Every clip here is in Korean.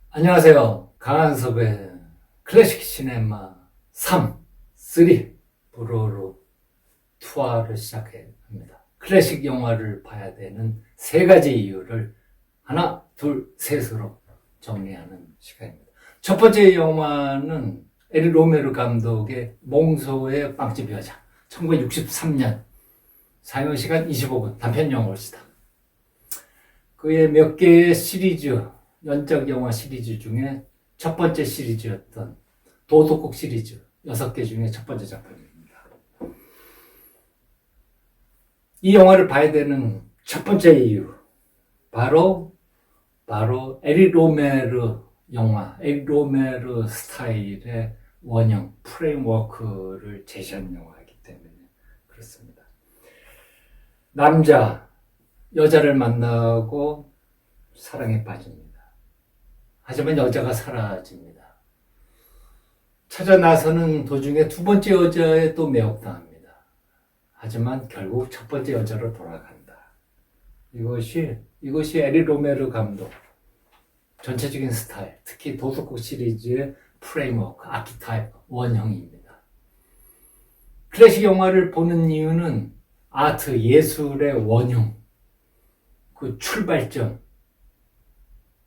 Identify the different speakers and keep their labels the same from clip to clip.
Speaker 1: 안녕하세요. 강한섭의 클래식 시네마 3 브로로 투어를 시작합니다. 클래식 영화를 봐야 되는 3가지 이유를 하나, 둘, 셋으로 정리하는 시간입니다. 첫 번째 영화는 에리 로메르 감독의 몽소의 빵집 여자, 1963년 상영시간 25분 단편 영화입니다. 그의 몇 개의 시리즈, 연작 영화 시리즈 중에 첫 번째 시리즈였던 도둑국 시리즈 6개 중에 첫 번째 작품입니다. 이 영화를 봐야 되는 첫 번째 이유, 바로 에리 로메르 영화, 에리 로메르 스타일의 원형, 프레임워크를 제시한 영화이기 때문에 그렇습니다. 남자, 여자를 만나고 사랑에 빠집니다. 하지만 여자가 사라집니다. 찾아 나서는 도중에 두 번째 여자에 또 매혹당합니다. 하지만 결국 첫 번째 여자로 돌아간다. 이것이 에리 로메르 감독 전체적인 스타일, 특히 도둑국 시리즈의 프레임워크, 아키타입, 원형입니다. 클래식 영화를 보는 이유는 아트, 예술의 원형, 그 출발점,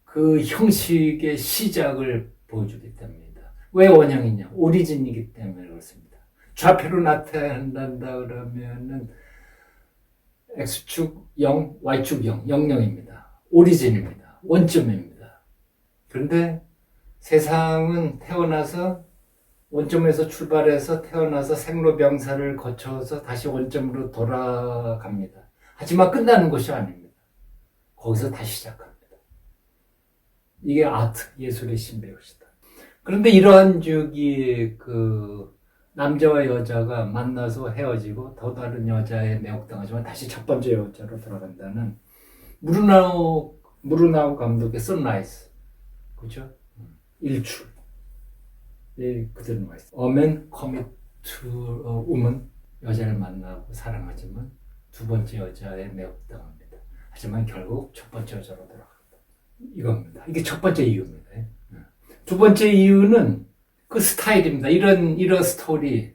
Speaker 1: 그 형식의 시작을 보여주기 때문입니다. 왜 원형이냐? 오리진이기 때문에 그렇습니다. 좌표로 나타난다 그러면은 X축 0, Y축 0, 00입니다. 오리진입니다. 원점입니다. 그런데 세상은 태어나서 원점에서 출발해서 태어나서 생로병사를 거쳐서 다시 원점으로 돌아갑니다. 하지만 끝나는 것이 아닙니다. 거기서 다시 시작합니다. 이게 아트, 예술의 신비로시다. 그런데 이러한 남자와 여자가 만나서 헤어지고 더 다른 여자에 매혹당하지만 다시 첫 번째 여자로 돌아간다는 무르나우 감독의 선라이즈, 그죠? 일출. 예, 그대로 나와 있어요. A man commit to a woman, 여자를 만나고 사랑하지만 두 번째 여자에 매혹당합니다. 하지만 결국 첫 번째 여자로 돌아갑니다. 이겁니다. 이게 첫 번째 이유입니다. 두 번째 이유는 그 스타일입니다. 이런 스토리,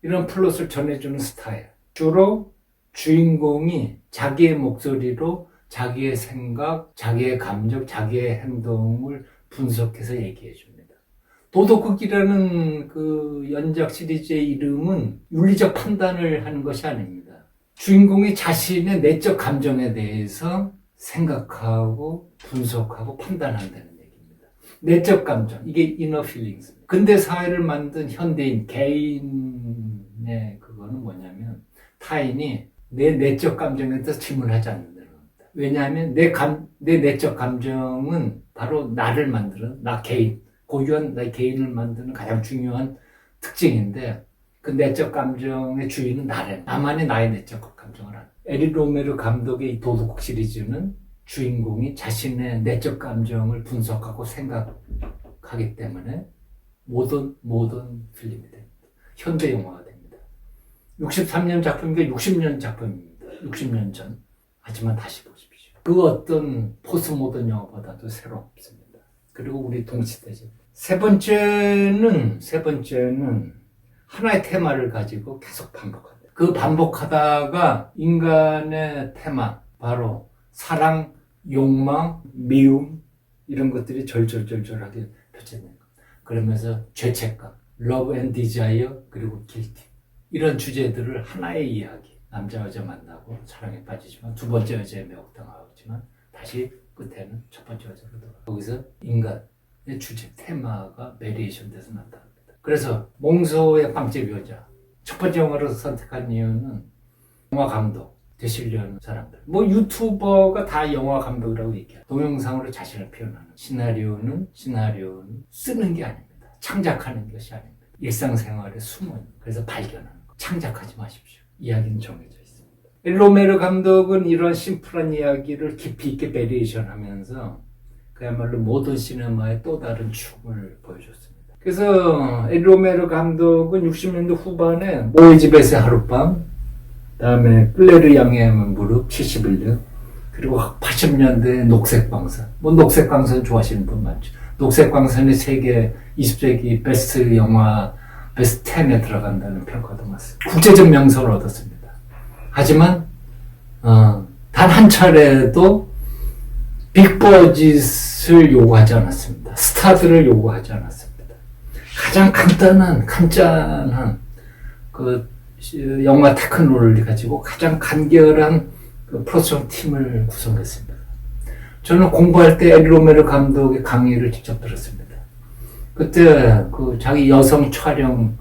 Speaker 1: 이런 플롯을 전해주는 스타일. 주로 주인공이 자기의 목소리로 자기의 생각, 자기의 감정, 자기의 행동을 분석해서 얘기해 줍니다. 도덕극이라는 그 연작 시리즈의 이름은 윤리적 판단을 하는 것이 아닙니다. 주인공이 자신의 내적 감정에 대해서 생각하고 분석하고 판단한다는 얘기입니다. 내적 감정, 이게 inner feelings. 근대 사회를 만든 현대인, 개인의 그거는 뭐냐면 타인이 내 내적 감정에 대해서 질문하지 않는다는 겁니다. 왜냐하면 내 내적 감정은 바로 나를 만드는, 나 개인, 고유한 내 개인을 만드는 가장 중요한 특징인데 그 내적 감정의 주인은 나만이 나의 내적 감정을 아는. 에리 로메르 감독의 이 도둑국 시리즈는 주인공이 자신의 내적 감정을 분석하고 생각하기 때문에 모던 필름이 됩니다. 현대 영화가 됩니다. 63년 작품인가 60년 작품입니다. 60년 전. 하지만 다시 보십시오. 그 어떤 포스트 모던 영화보다도 새롭습니다. 그리고 우리 동시대죠. 세 번째는 하나의 테마를 가지고 계속 반복합니다. 그 반복하다가 인간의 테마, 바로 사랑, 욕망, 미움, 이런 것들이 절절하게 펼쳐지는 겁니다. 그러면서 죄책감, love and desire, 그리고 guilty. 이런 주제들을 하나의 이야기. 남자, 여자 만나고 사랑에 빠지지만 두 번째 여자에 매혹당하지만 다시 끝에는 첫 번째 여자로 돌아가. 거기서 인간의 주제, 테마가 베리에이션 돼서 나타납니다. 그래서 몽소의 빵집 여자, 첫 번째 영화로 선택한 이유는 영화 감독 되시려는 사람들, 유튜버가 다 영화 감독이라고 얘기해요. 동영상으로 자신을 표현하는 시나리오는 쓰는 게 아닙니다. 창작하는 것이 아닙니다. 일상생활에 숨어있는, 그래서 발견하는 거. 창작하지 마십시오. 이야기는 정해져 있습니다. 로메르 감독은 이런 심플한 이야기를 깊이 있게 베리에이션 하면서 그야말로 모던 시네마의 또 다른 춤을 보여줬습니다. 그래서 로메르 감독은 60년대 후반에 모의 집에서의 하룻밤, 다음에 클레르 양의 무릎 71년, 그리고 80년대 녹색광선. 뭐 녹색광선 좋아하시는 분 많죠. 녹색광선이 세계 20세기 베스트 영화 베스트 10에 들어간다는 평가도 많습니다. 국제적 명성을 얻었습니다. 하지만 단 한 차례도 빅버짓을 요구하지 않았습니다. 스타들을 요구하지 않았습니다. 가장 간단한 그 영화 테크놀을 가지고 가장 간결한 그 프로덕션 팀을 구성했습니다. 저는 공부할 때 에리 로메로 감독의 강의를 직접 들었습니다. 그때 그 자기 여성 촬영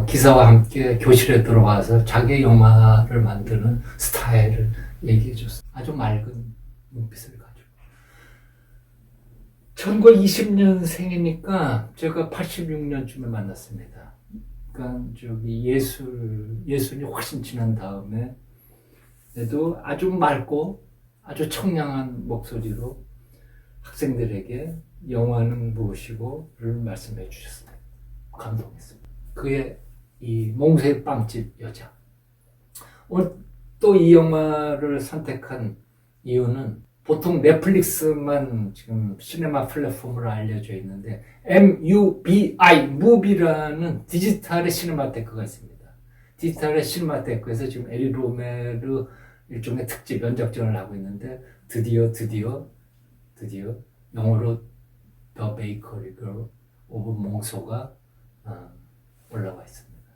Speaker 1: 기사와 함께 교실에 들어와서 자기 영화를 만드는 스타일을 얘기해 줬어요. 아주 맑은 눈빛을 가지고. 1920년생이니까 제가 86년쯤에 만났습니다. 그러니까 예술이 훨씬 지난 다음에 에도 아주 맑고 아주 청량한 목소리로 학생들에게 영화는 무엇이고를 말씀해 주셨습니다. 감동했습니다. 그의 이 몽쇠 빵집 여자. 오늘 또 이 영화를 선택한 이유는 보통 넷플릭스만 지금 시네마 플랫폼으로 알려져 있는데 MUBI, 무비라는 디지털의 시네마테크가 있습니다. 디지털의 시네마테크에서 지금 에리 로메르 일종의 특집 연작전을 하고 있는데 드디어 영어로 The Bakery Girl of 몽소가 올라와 있습니다.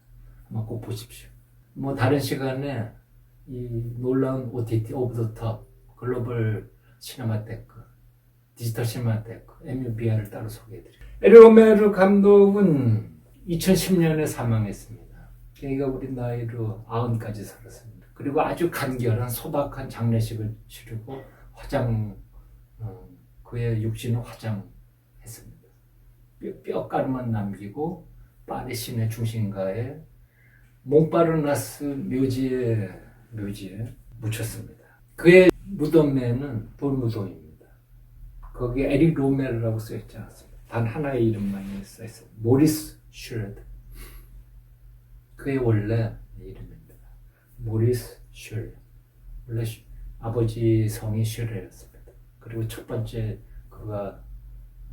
Speaker 1: 한번 꼭 보십시오. 뭐 다른 시간에 이 놀라운 OTT 오브 더 톱 글로벌 시네마테크, 디지털 시네마테크 MUBI를 따로 소개해드릴게요. 에리 로메르 감독은 2010년에 사망했습니다. 그러니까 우리 나이로 90까지 살았습니다. 그리고 아주 간결한 소박한 장례식을 치르고 그의 육신을 화장했습니다. 뼈가루만 남기고 파리 시내 중심가에 몽파르나스 묘지에 묻혔습니다. 그의 무덤에는 돌무덤입니다. 거기에 에리 로메르라고 써있지 않았습니다. 단 하나의 이름만 써있어요. 모리스 슈레드. 그의 원래 이름입니다. 모리스 슈레. 원래 아버지 성이 슈레였습니다. 그리고 첫 번째 그가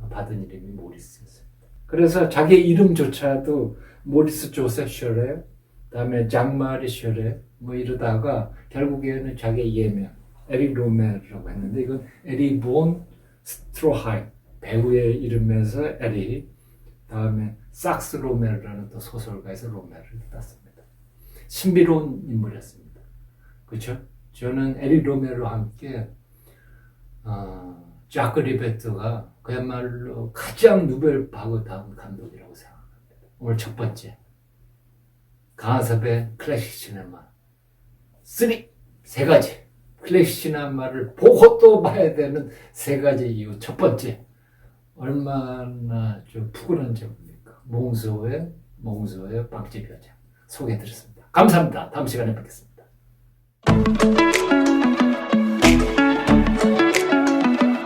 Speaker 1: 받은 이름이 모리스였습니다. 그래서 자기 이름조차도 모리스 조셉 슈레, 다음에 장마리 슈레 뭐 이러다가 결국에는 자기 예명 에리 로메르라고 했는데 이건 에리 본 스트로하임 배우의 이름에서 에리, 다음에 sak스 로메르라는 또 소설가에서 로메르를 땄습니다. 신비로운 인물이었습니다. 그렇죠? 저는 에리 로메르와 함께 자크 리베트가 그야말로 가장 누벨바그다운 감독이라고 생각합니다. 오늘 첫 번째 강하섭의 클래식 시네마 3 가지 클래식 시네마를 보고 또 봐야 되는 3가지 이유. 첫 번째, 얼마나 좀 푸근한 제목입니까? 몽소의 빵집 여자 소개해드렸습니다. 감사합니다. 다음 시간에 뵙겠습니다.